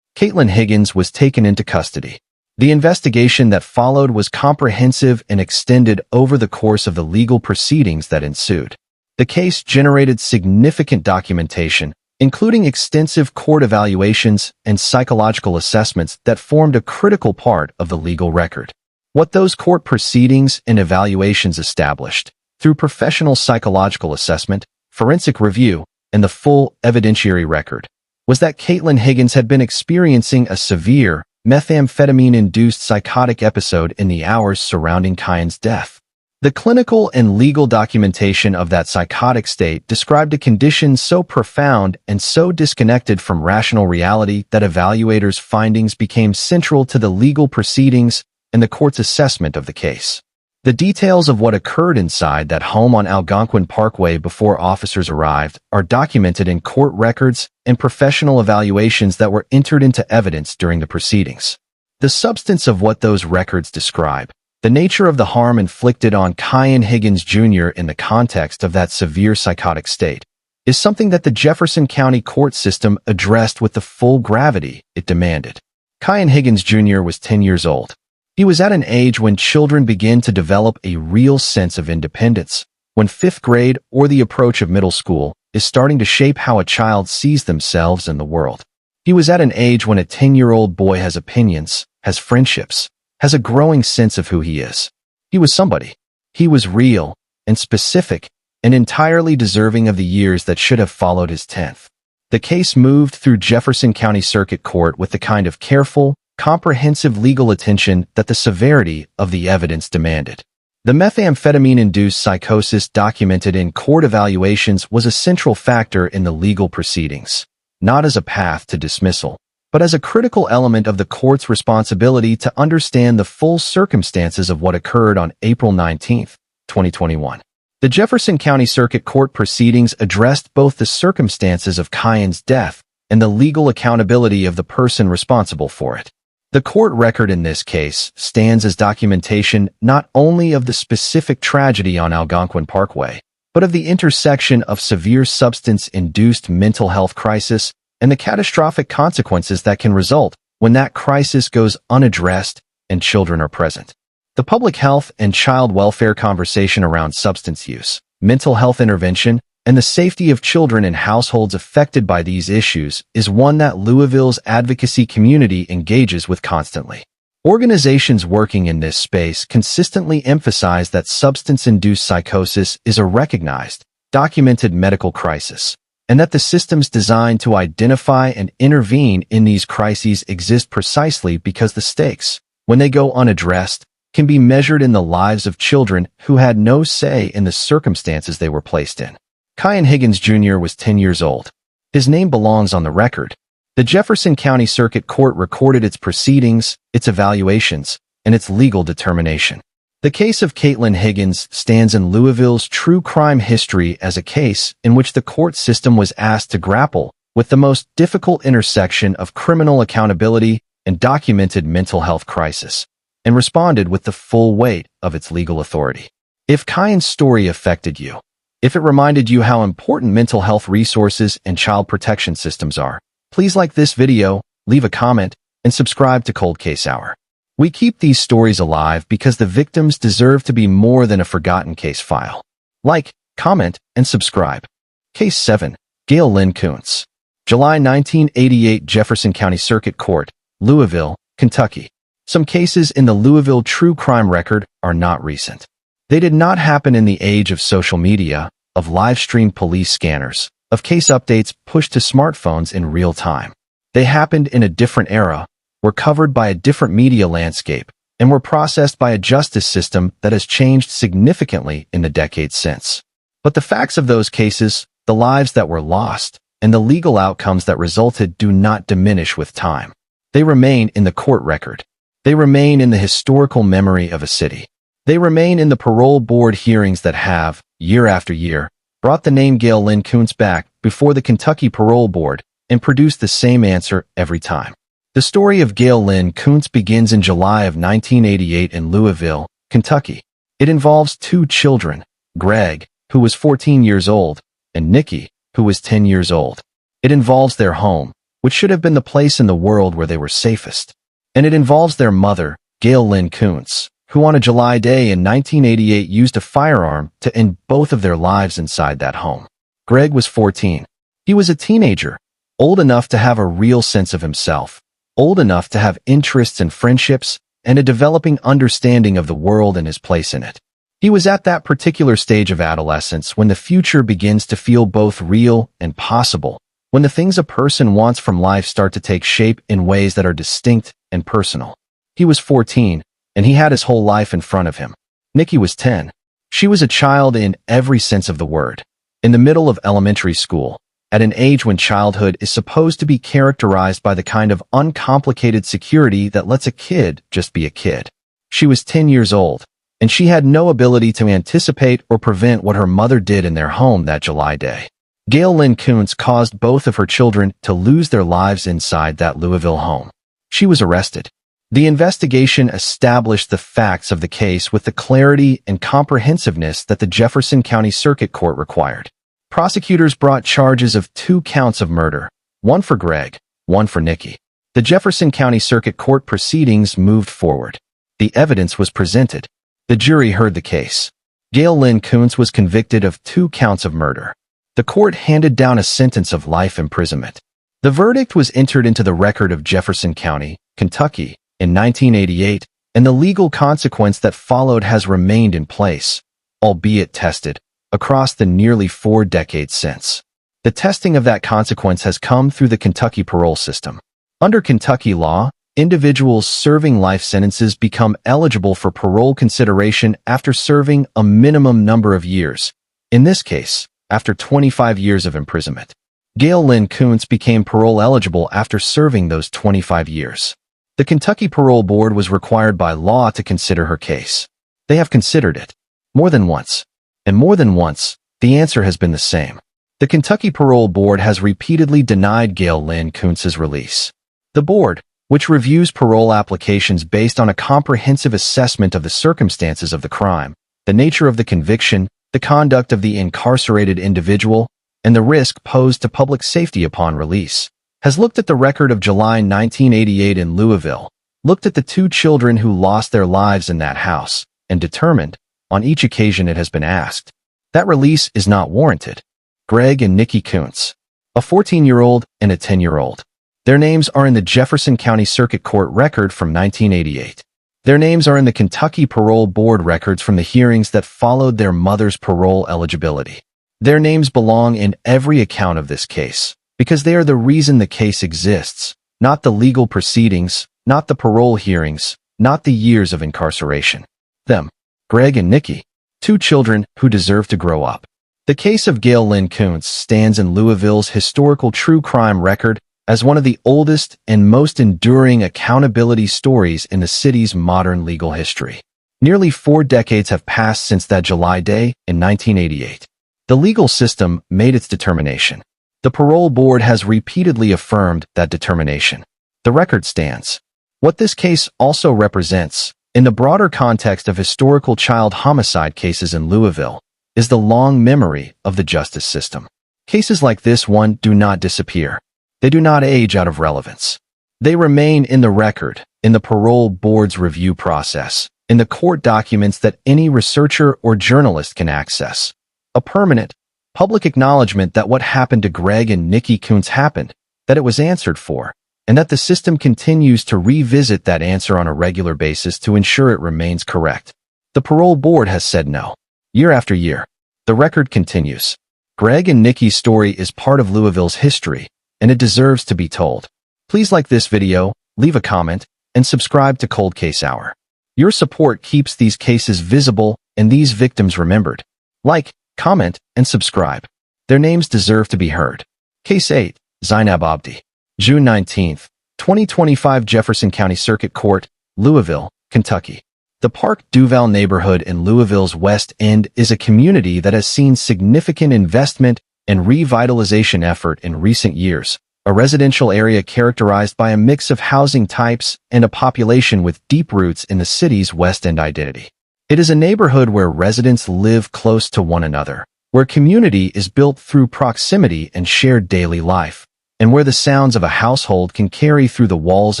Kaitlyn Higgins was taken into custody. The investigation that followed was comprehensive and extended over the course of the legal proceedings that ensued. The case generated significant documentation, including extensive court evaluations and psychological assessments that formed a critical part of the legal record. What those court proceedings and evaluations established, through professional psychological assessment, forensic review, and the full evidentiary record, was that Kaitlyn Higgins had been experiencing a severe, methamphetamine-induced psychotic episode in the hours surrounding Kaitlyn's death. The clinical and legal documentation of that psychotic state described a condition so profound and so disconnected from rational reality that evaluators' findings became central to the legal proceedings and the court's assessment of the case. The details of what occurred inside that home on Algonquin Parkway before officers arrived are documented in court records and professional evaluations that were entered into evidence during the proceedings. The substance of what those records describe, the nature of the harm inflicted on Kaitlyn Higgins Jr. in the context of that severe psychotic state, is something that the Jefferson County court system addressed with the full gravity it demanded. Kaitlyn Higgins Jr. was 10 years old. He was at an age when children begin to develop a real sense of independence, when 5th grade or the approach of middle school is starting to shape how a child sees themselves in the world. He was at an age when a 10-year-old boy has opinions, has friendships, has a growing sense of who he is. He was somebody. He was real and specific and entirely deserving of the years that should have followed his 10th. The case moved through Jefferson County Circuit Court with the kind of careful, comprehensive legal attention that the severity of the evidence demanded. The methamphetamine-induced psychosis documented in court evaluations was a central factor in the legal proceedings, not as a path to dismissal, but as a critical element of the court's responsibility to understand the full circumstances of what occurred on April 19, 2021. The Jefferson County Circuit Court proceedings addressed both the circumstances of Kaitlyn's death and the legal accountability of the person responsible for it. The court record in this case stands as documentation not only of the specific tragedy on Algonquin Parkway, but of the intersection of severe substance-induced mental health crisis and the catastrophic consequences that can result when that crisis goes unaddressed and children are present. The public health and child welfare conversation around substance use, mental health intervention, and the safety of children in households affected by these issues is one that Louisville's advocacy community engages with constantly. Organizations working in this space consistently emphasize that substance-induced psychosis is a recognized, documented medical crisis, and that the systems designed to identify and intervene in these crises exist precisely because the stakes, when they go unaddressed, can be measured in the lives of children who had no say in the circumstances they were placed in. Higgins Jr. was 10 years old. His name belongs on the record. The Jefferson County Circuit Court recorded its proceedings, its evaluations, and its legal determination. The case of Kaitlyn Higgins stands in Louisville's true crime history as a case in which the court system was asked to grapple with the most difficult intersection of criminal accountability and documented mental health crisis, and responded with the full weight of its legal authority. If Kaitlyn's story affected you, if it reminded you how important mental health resources and child protection systems are, please like this video, leave a comment, and subscribe to Cold Case Hour. We keep these stories alive because the victims deserve to be more than a forgotten case file. Like, comment, and subscribe. Case 7. Gail Lynn Kuntz. July 1988 Jefferson County Circuit Court, Louisville, Kentucky. Some cases in the Louisville true crime record are not recent. They did not happen in the age of social media, of live-streamed police scanners, of case updates pushed to smartphones in real time. They happened in a different era, were covered by a different media landscape, and were processed by a justice system that has changed significantly in the decades since. But the facts of those cases, the lives that were lost, and the legal outcomes that resulted do not diminish with time. They remain in the court record. They remain in the historical memory of a city. They remain in the parole board hearings that have, year after year, brought the name Gail Lynn Kuntz back before the Kentucky Parole Board and produced the same answer every time. The story of Gail Lynn Kuntz begins in July of 1988 in Louisville, Kentucky. It involves two children, Greg, who was 14 years old, and Nikki, who was 10 years old. It involves their home, which should have been the place in the world where they were safest. And it involves their mother, Gail Lynn Kuntz, who on a July day in 1988 used a firearm to end both of their lives inside that home. Greg was 14. He was a teenager, old enough to have a real sense of himself, old enough to have interests and friendships, and a developing understanding of the world and his place in it. He was at that particular stage of adolescence when the future begins to feel both real and possible, when the things a person wants from life start to take shape in ways that are distinct and personal. He was 14, and he had his whole life in front of him. Nikki was 10. She was a child in every sense of the word, in the middle of elementary school, at an age when childhood is supposed to be characterized by the kind of uncomplicated security that lets a kid just be a kid. She was 10 years old, and she had no ability to anticipate or prevent what her mother did in their home that July day. Gail Lynn Kuntz caused both of her children to lose their lives inside that Louisville home. She was arrested. The investigation established the facts of the case with the clarity and comprehensiveness that the Jefferson County Circuit Court required. Prosecutors brought charges of 2 counts of murder, one for Greg, one for Nikki. The Jefferson County Circuit Court proceedings moved forward. The evidence was presented. The jury heard the case. Gail Lynn Kuntz was convicted of 2 counts of murder. The court handed down a sentence of life imprisonment. The verdict was entered into the record of Jefferson County, Kentucky, in 1988, and the legal consequence that followed has remained in place, albeit tested, across the nearly 4 decades since. The testing of that consequence has come through the Kentucky parole system. Under Kentucky law, individuals serving life sentences become eligible for parole consideration after serving a minimum number of years, in this case, after 25 years of imprisonment. Gail Lynn Kuntz became parole eligible after serving those 25 years. The Kentucky Parole Board was required by law to consider her case. They have considered it more than once. And more than once, the answer has been the same. The Kentucky Parole Board has repeatedly denied Gail Lynn Koontz's release. The board, which reviews parole applications based on a comprehensive assessment of the circumstances of the crime, the nature of the conviction, the conduct of the incarcerated individual, and the risk posed to public safety upon release, has looked at the record of July 1988 in Louisville, looked at the 2 children who lost their lives in that house, and determined, on each occasion it has been asked, that release is not warranted. Greg and Nikki Kuntz, a 14-year-old and a 10-year-old. Their names are in the Jefferson County Circuit Court record from 1988. Their names are in the Kentucky Parole Board records from the hearings that followed their mother's parole eligibility. Their names belong in every account of this case, because they are the reason the case exists, not the legal proceedings, not the parole hearings, not the years of incarceration. Them, Greg and Nikki, 2 children who deserve to grow up. The case of Gail Lynn Kuntz stands in Louisville's historical true crime record as one of the oldest and most enduring accountability stories in the city's modern legal history. Nearly 4 decades have passed since that July day in 1988. The legal system made its determination. The parole board has repeatedly affirmed that determination. The record stands. What this case also represents, in the broader context of historical child homicide cases in Louisville, is the long memory of the justice system. Cases like this one do not disappear. They do not age out of relevance. They remain in the record, in the parole board's review process, in the court documents that any researcher or journalist can access. A permanent, public acknowledgement that what happened to Greg and Nikki Kuntz happened, that it was answered for, and that the system continues to revisit that answer on a regular basis to ensure it remains correct. The parole board has said no. Year after year, the record continues. Greg and Nikki's story is part of Louisville's history, and it deserves to be told. Please like this video, leave a comment, and subscribe to Cold Case Hour. Your support keeps these cases visible and these victims remembered. Like, comment, and subscribe. Their names deserve to be heard. Case 8, Zeinab Abdi. June 19, 2025 Jefferson County Circuit Court, Louisville, Kentucky. The Park Duval neighborhood in Louisville's West End is a community that has seen significant investment and revitalization effort in recent years, a residential area characterized by a mix of housing types and a population with deep roots in the city's West End identity. It is a neighborhood where residents live close to one another, where community is built through proximity and shared daily life, and where the sounds of a household can carry through the walls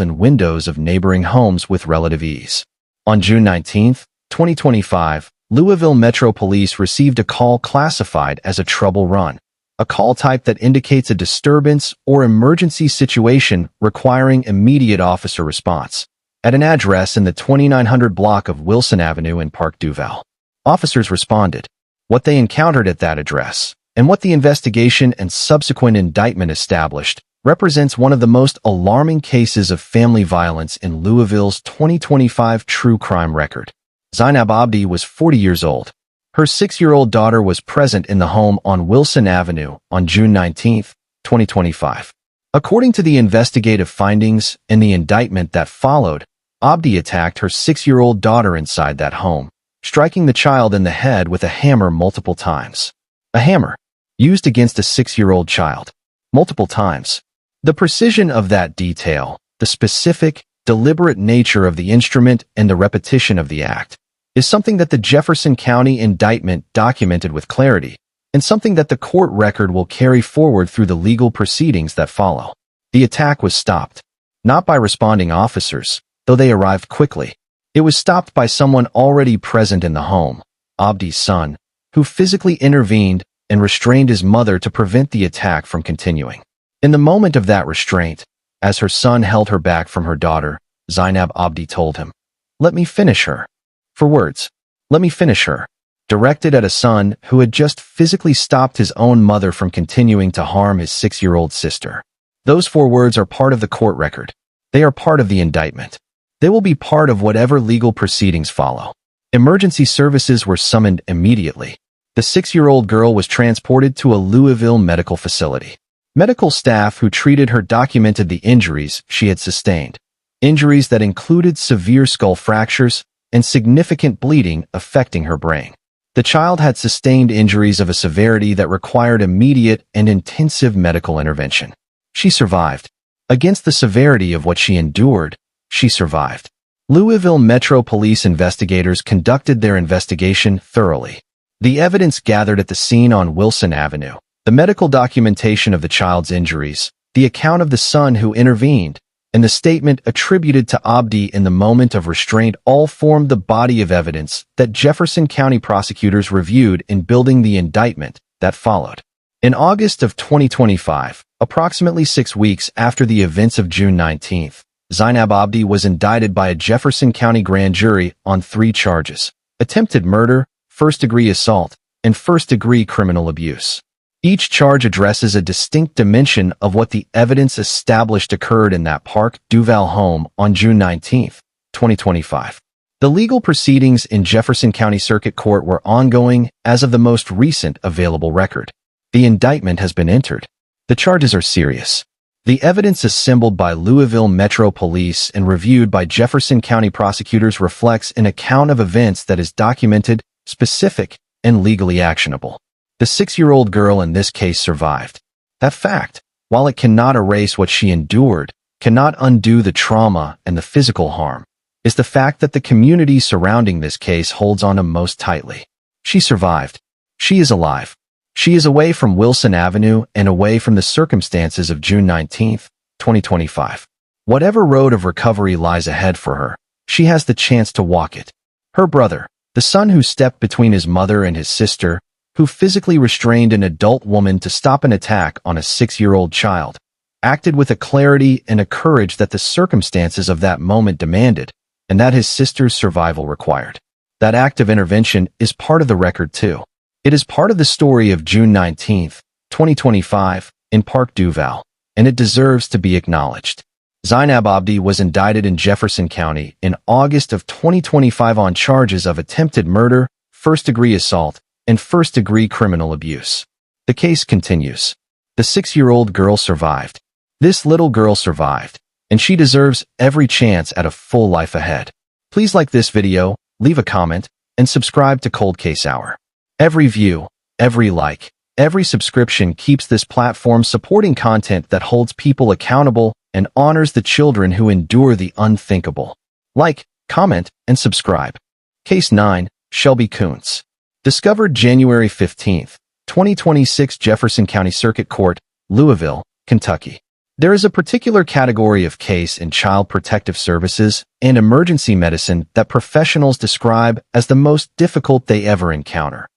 and windows of neighboring homes with relative ease. On June 19, 2025, Louisville Metro Police received a call classified as a trouble run, a call type that indicates a disturbance or emergency situation requiring immediate officer response, at an address in the 2900 block of Wilson Avenue in Park Duval. Officers responded. What they encountered at that address, and what the investigation and subsequent indictment established, represents one of the most alarming cases of family violence in Louisville's 2025 true crime record. Zeinab Abdi was 40 years old. Her 6-year-old daughter was present in the home on Wilson Avenue on June 19, 2025. According to the investigative findings and the indictment that followed, Abdi attacked her 6-year-old daughter inside that home, striking the child in the head with a hammer multiple times. A hammer, used against a 6-year-old child, multiple times. The precision of that detail, the specific, deliberate nature of the instrument and the repetition of the act, is something that the Jefferson County indictment documented with clarity, and something that the court record will carry forward through the legal proceedings that follow. The attack was stopped, not by responding officers, though they arrived quickly. It was stopped by someone already present in the home, Abdi's son, who physically intervened and restrained his mother to prevent the attack from continuing. In the moment of that restraint, as her son held her back from her daughter, Zeinab Abdi told him, "Let me finish her." For words, "Let me finish her," directed at a son who had just physically stopped his own mother from continuing to harm his 6-year-old sister. Those 4 words are part of the court record. They are part of the indictment. They will be part of whatever legal proceedings follow. Emergency services were summoned immediately. The 6-year-old girl was transported to a Louisville medical facility. Medical staff who treated her documented the injuries she had sustained, injuries that included severe skull fractures and significant bleeding affecting her brain. The child had sustained injuries of a severity that required immediate and intensive medical intervention. She survived. Against the severity of what she endured, she survived. Louisville Metro Police investigators conducted their investigation thoroughly. The evidence gathered at the scene on Wilson Avenue, the medical documentation of the child's injuries, the account of the son who intervened, and the statement attributed to Abdi in the moment of restraint all formed the body of evidence that Jefferson County prosecutors reviewed in building the indictment that followed. In August of 2025, approximately 6 weeks after the events of June 19th, Zeinab Abdi was indicted by a Jefferson County grand jury on 3 charges: attempted murder, first-degree assault, and first-degree criminal abuse. Each charge addresses a distinct dimension of what the evidence established occurred in that Park Duval home on June 19, 2025. The legal proceedings in Jefferson County Circuit Court were ongoing as of the most recent available record. The indictment has been entered. The charges are serious. The evidence assembled by Louisville Metro Police and reviewed by Jefferson County prosecutors reflects an account of events that is documented, specific, and legally actionable. The 6-year-old girl in this case survived. That fact, while it cannot erase what she endured, cannot undo the trauma and the physical harm, is the fact that the community surrounding this case holds on to most tightly. She survived. She is alive. She is away from Wilson Avenue and away from the circumstances of June 19, 2025. Whatever road of recovery lies ahead for her, she has the chance to walk it. Her brother, the son who stepped between his mother and his sister, who physically restrained an adult woman to stop an attack on a 6-year-old child, acted with a clarity and a courage that the circumstances of that moment demanded, and that his sister's survival required. That act of intervention is part of the record too. It is part of the story of June 19, 2025, in Park Duval, and it deserves to be acknowledged. Zeinab Abdi was indicted in Jefferson County in August of 2025 on charges of attempted murder, first-degree assault, and first-degree criminal abuse. The case continues. The 6-year-old girl survived. This little girl survived, and she deserves every chance at a full life ahead. Please like this video, leave a comment, and subscribe to Cold Case Hour. Every view, every like, every subscription keeps this platform supporting content that holds people accountable and honors the children who endure the unthinkable. Like, comment, and subscribe. Case 9, Shelby Kuntz. Discovered January 15, 2026, Jefferson County Circuit Court, Louisville, Kentucky. There is a particular category of case in child protective services and emergency medicine that professionals describe as the most difficult they ever encounter.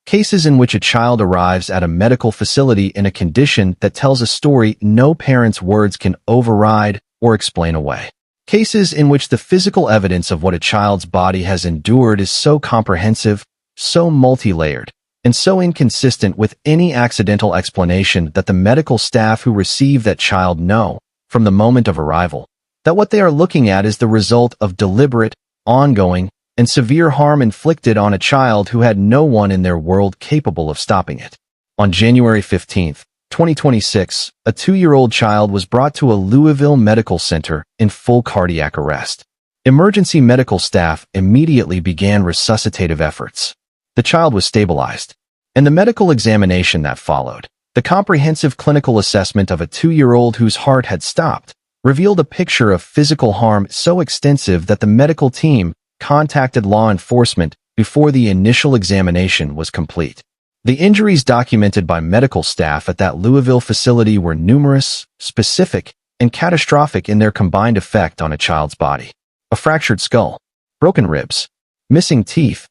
Cases in which a child arrives at a medical facility in a condition that tells a story no parent's words can override or explain away. Cases in which the physical evidence of what a child's body has endured is so comprehensive, so multi-layered, and so inconsistent with any accidental explanation that the medical staff who receive that child know, from the moment of arrival, that what they are looking at is the result of deliberate, ongoing, and severe harm inflicted on a child who had no one in their world capable of stopping it. On January 15, 2026, a 2-year-old child was brought to a Louisville medical center in full cardiac arrest. Emergency medical staff immediately began resuscitative efforts. The child was stabilized, and the medical examination that followed, the comprehensive clinical assessment of a 2-year-old whose heart had stopped, revealed a picture of physical harm so extensive that the medical team contacted law enforcement before the initial examination was complete. The injuries documented by medical staff at that Louisville facility were numerous, specific, and catastrophic in their combined effect on a child's body. A fractured skull, broken ribs, missing teeth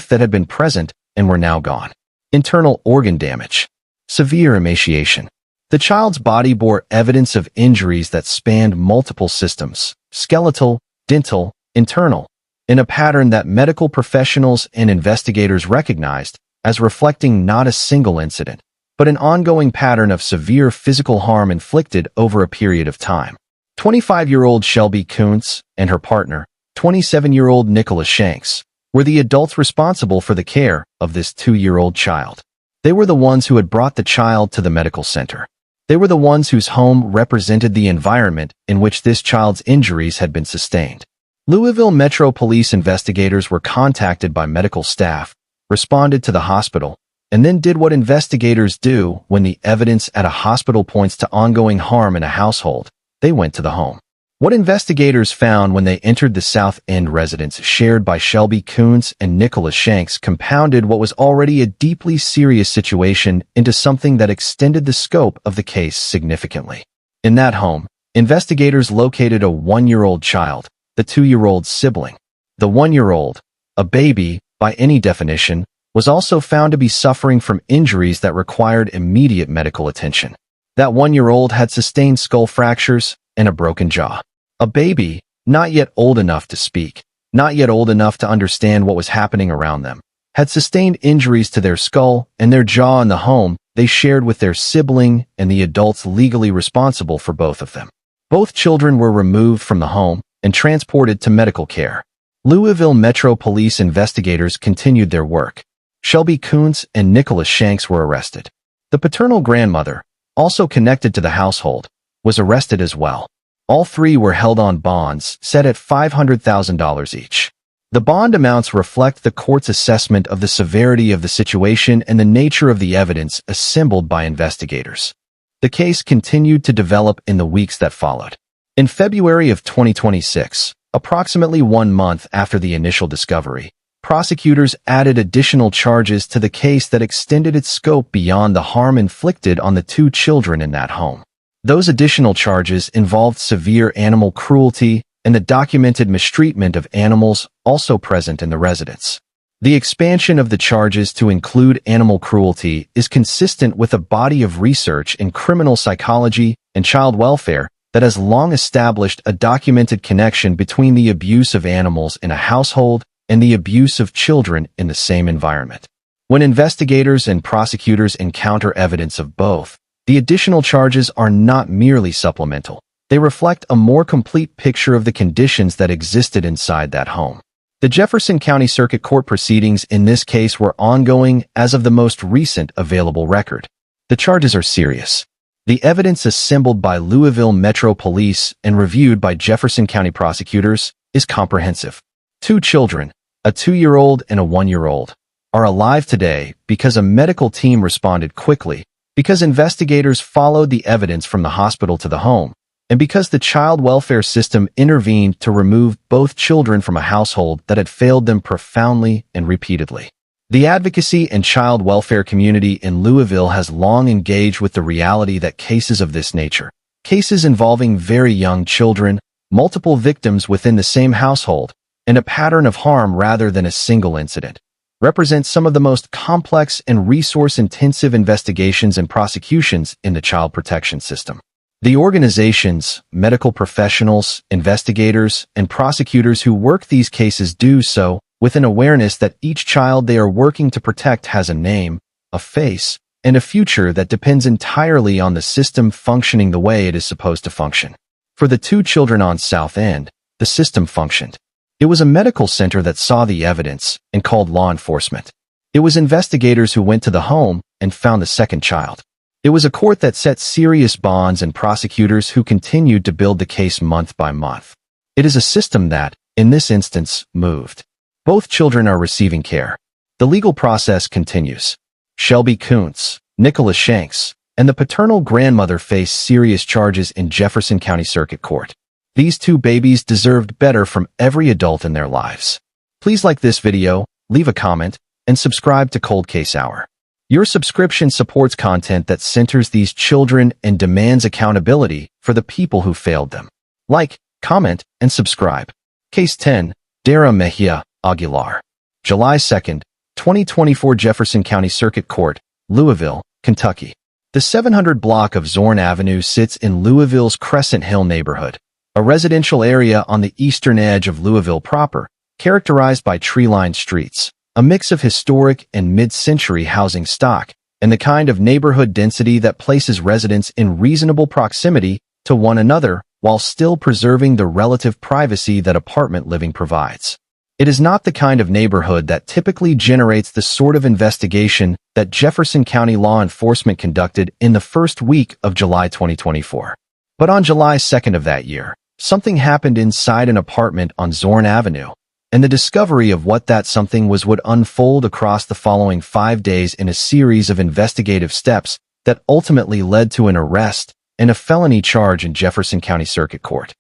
that had been present and were now gone, internal organ damage, severe emaciation. The child's body bore evidence of injuries that spanned multiple systems, skeletal, dental, internal, in a pattern that medical professionals and investigators recognized as reflecting not a single incident, but an ongoing pattern of severe physical harm inflicted over a period of time. 25-year-old Shelby Kuntz and her partner, 27-year-old Nicholas Shanks, were the adults responsible for the care of this 2-year-old child. They were the ones who had brought the child to the medical center. They were the ones whose home represented the environment in which this child's injuries had been sustained. Louisville Metro Police investigators were contacted by medical staff responded to the hospital, and then did what investigators do when the evidence at a hospital points to ongoing harm in a household. They went to the home. What investigators found when they entered the South End residence shared by Shelby Kuntz and Nicholas Shanks compounded what was already a deeply serious situation into something that extended the scope of the case significantly. In that home, investigators located a 1-year-old child, the 2-year-old's sibling. The 1-year-old, a baby by any definition, was also found to be suffering from injuries that required immediate medical attention. That 1-year-old had sustained skull fractures and a broken jaw. A baby, not yet old enough to speak, not yet old enough to understand what was happening around them, had sustained injuries to their skull and their jaw in the home they shared with their sibling and the adults legally responsible for both of them. Both children were removed from the home and transported to medical care. Louisville Metro Police investigators continued their work. Shelby Kuntz and Nicholas Shanks were arrested. The paternal grandmother, also connected to the household, was arrested as well. All three were held on bonds set at $500,000 each. The bond amounts reflect the court's assessment of the severity of the situation and the nature of the evidence assembled by investigators. The case continued to develop in the weeks that followed. In February of 2026, approximately 1 month after the initial discovery, prosecutors added additional charges to the case that extended its scope beyond the harm inflicted on the 2 children in that home. Those additional charges involved severe animal cruelty and the documented mistreatment of animals also present in the residence. The expansion of the charges to include animal cruelty is consistent with a body of research in criminal psychology and child welfare that has long established a documented connection between the abuse of animals in a household and the abuse of children in the same environment. When investigators and prosecutors encounter evidence of both, the additional charges are not merely supplemental. They reflect a more complete picture of the conditions that existed inside that home. The Jefferson County Circuit Court proceedings in this case were ongoing as of the most recent available record. The charges are serious. The evidence assembled by Louisville Metro Police and reviewed by Jefferson County prosecutors is comprehensive. 2 children, a 2-year-old and a 1-year-old, are alive today because a medical team responded quickly, because investigators followed the evidence from the hospital to the home, and because the child welfare system intervened to remove both children from a household that had failed them profoundly and repeatedly. The advocacy and child welfare community in Louisville has long engaged with the reality that cases of this nature, cases involving very young children, multiple victims within the same household, and a pattern of harm rather than a single incident, represents some of the most complex and resource-intensive investigations and prosecutions in the child protection system. The organizations, medical professionals, investigators, and prosecutors who work these cases do so with an awareness that each child they are working to protect has a name, a face, and a future that depends entirely on the system functioning the way it is supposed to function. For the 2 children on South End, the system functioned. It was a medical center that saw the evidence and called law enforcement. It was investigators who went to the home and found the second child. It was a court that set serious bonds and prosecutors who continued to build the case month by month. It is a system that, in this instance, moved. Both children are receiving care. The legal process continues. Shelby Kuntz, Nicholas Shanks, and the paternal grandmother face serious charges in Jefferson County Circuit Court. These 2 babies deserved better from every adult in their lives. Please like this video, leave a comment, and subscribe to Cold Case Hour. Your subscription supports content that centers these children and demands accountability for the people who failed them. Like, comment, and subscribe. Case 10, Daira Mejia, Aguilar. July 2nd, 2024 Jefferson County Circuit Court, Louisville, Kentucky. The 700 block of Zorn Avenue sits in Louisville's Crescent Hill neighborhood, a residential area on the eastern edge of Louisville proper, characterized by tree-lined streets, a mix of historic and mid-century housing stock, and the kind of neighborhood density that places residents in reasonable proximity to one another while still preserving the relative privacy that apartment living provides. It is not the kind of neighborhood that typically generates the sort of investigation that Jefferson County law enforcement conducted in the first week of July 2024. But on July 2nd of that year, something happened inside an apartment on Zorn Avenue, and the discovery of what that something was would unfold across the following 5 days in a series of investigative steps that ultimately led to an arrest and a felony charge in Jefferson County Circuit Court.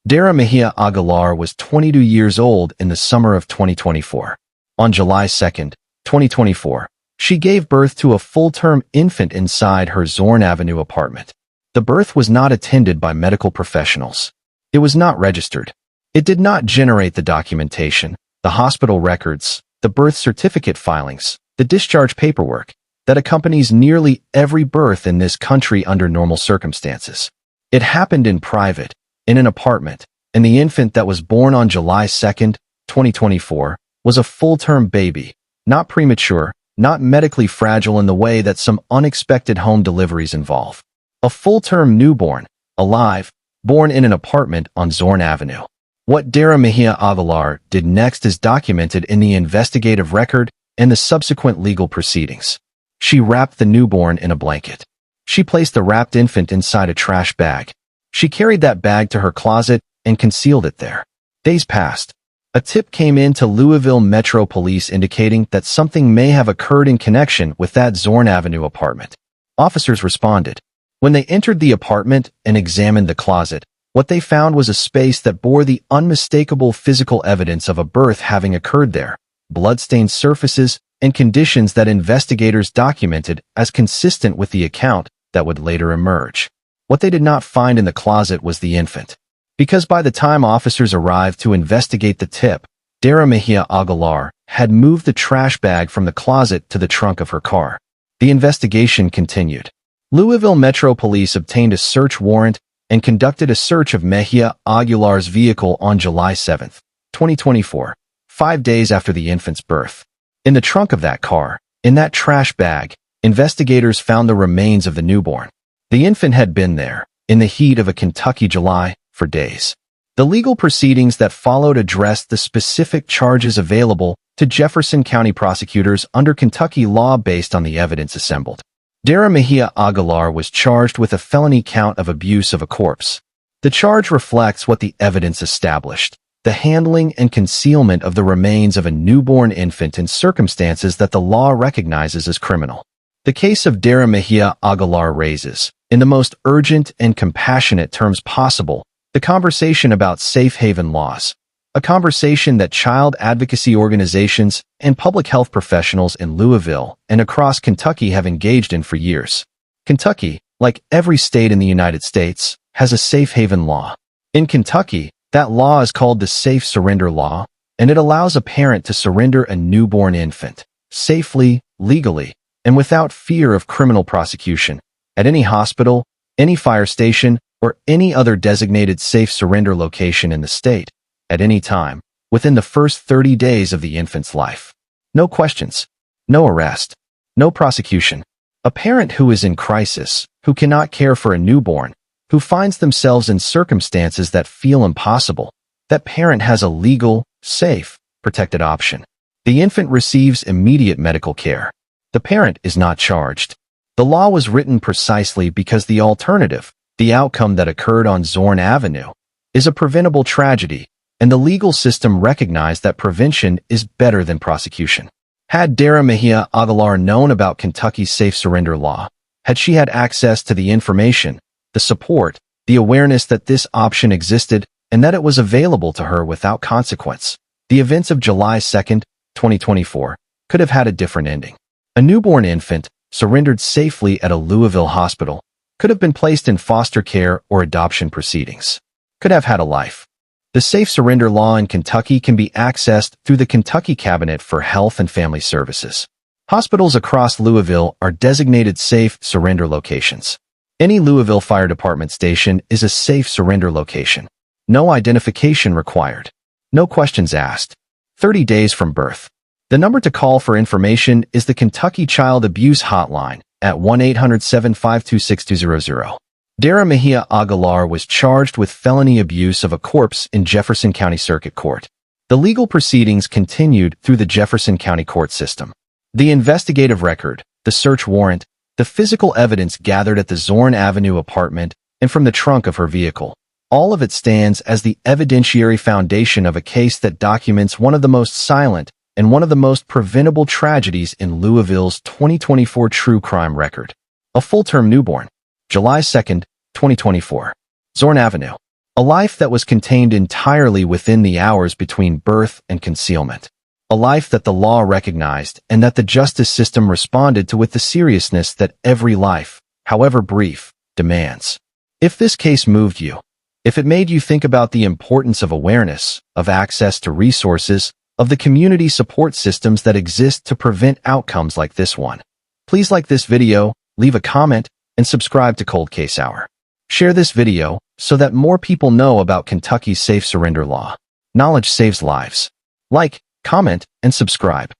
Daira Mejia Aguilar was 22 years old in the summer of 2024. On July 2, 2024, she gave birth to a full-term infant inside her Zorn Avenue apartment. The birth was not attended by medical professionals. It was not registered. It did not generate the documentation, the hospital records, the birth certificate filings, the discharge paperwork that accompanies nearly every birth in this country under normal circumstances. It happened in private, in an apartment, and the infant that was born on July 2, 2024, was a full-term baby, not premature, not medically fragile in the way that some unexpected home deliveries involve. A full-term newborn, alive, born in an apartment on Zorn Avenue. What Daira Mejia Aguilar did next is documented in the investigative record and the subsequent legal proceedings. She wrapped the newborn in a blanket. She placed the wrapped infant inside a trash bag. She carried that bag to her closet and concealed it there. Days passed. A tip came in to Louisville Metro Police indicating that something may have occurred in connection with that Zorn Avenue apartment. Officers responded. When they entered the apartment and examined the closet, what they found was a space that bore the unmistakable physical evidence of a birth having occurred there, blood-stained surfaces, and conditions that investigators documented as consistent with the account that would later emerge. What they did not find in the closet was the infant. Because by the time officers arrived to investigate the tip, Daira Mejia Aguilar had moved the trash bag from the closet to the trunk of her car. The investigation continued. Louisville Metro Police obtained a search warrant and conducted a search of Mejia Aguilar's vehicle on July 7, 2024, 5 days after the infant's birth. In the trunk of that car, in that trash bag, investigators found the remains of the newborn. The infant had been there, in the heat of a Kentucky July, for days. The legal proceedings that followed addressed the specific charges available to Jefferson County prosecutors under Kentucky law based on the evidence assembled. Daira Mejia Aguilar was charged with a felony count of abuse of a corpse. The charge reflects what the evidence established, the handling and concealment of the remains of a newborn infant in circumstances that the law recognizes as criminal. The case of Daira Mejia Aguilar raises, in the most urgent and compassionate terms possible, the conversation about safe haven laws, a conversation that child advocacy organizations and public health professionals in Louisville and across Kentucky have engaged in for years. Kentucky, like every state in the United States, has a safe haven law. In Kentucky, that law is called the Safe Surrender Law, and it allows a parent to surrender a newborn infant, safely, legally, and without fear of criminal prosecution, at any hospital, any fire station, or any other designated safe surrender location in the state, at any time, within the first 30 days of the infant's life. No questions, no arrest, no prosecution. A parent who is in crisis, who cannot care for a newborn, who finds themselves in circumstances that feel impossible, that parent has a legal, safe, protected option. The infant receives immediate medical care. The parent is not charged. The law was written precisely because the alternative, the outcome that occurred on Zorn Avenue, is a preventable tragedy, and the legal system recognized that prevention is better than prosecution. Had Daira Mejia Aguilar known about Kentucky's safe surrender law, had she had access to the information, the support, the awareness that this option existed and that it was available to her without consequence, the events of July 2, 2024, could have had a different ending. A newborn infant, surrendered safely at a Louisville hospital, could have been placed in foster care or adoption proceedings, could have had a life. The safe surrender law in Kentucky can be accessed through the Kentucky Cabinet for Health and Family Services. Hospitals across Louisville are designated safe surrender locations. Any Louisville Fire Department station is a safe surrender location. No identification required. No questions asked. 30 days from birth. The number to call for information is the Kentucky Child Abuse Hotline at 1-800-752-6200. Daira Mejia Aguilar was charged with felony abuse of a corpse in Jefferson County Circuit Court. The legal proceedings continued through the Jefferson County court system. The investigative record, the search warrant, the physical evidence gathered at the Zorn Avenue apartment and from the trunk of her vehicle, All of it stands as the evidentiary foundation of a case that documents one of the most silent and one of the most preventable tragedies in Louisville's 2024 true crime record. A full-term newborn, July 2nd, 2024. Zorn Avenue. A life that was contained entirely within the hours between birth and concealment. A life that the law recognized and that the justice system responded to with the seriousness that every life, however brief, demands. If this case moved you, if it made you think about the importance of awareness, of access to resources, of the community support systems that exist to prevent outcomes like this one, please like this video, leave a comment, and subscribe to Cold Case Hour. Share this video so that more people know about Kentucky's safe surrender law. Knowledge saves lives. Like, comment, and subscribe.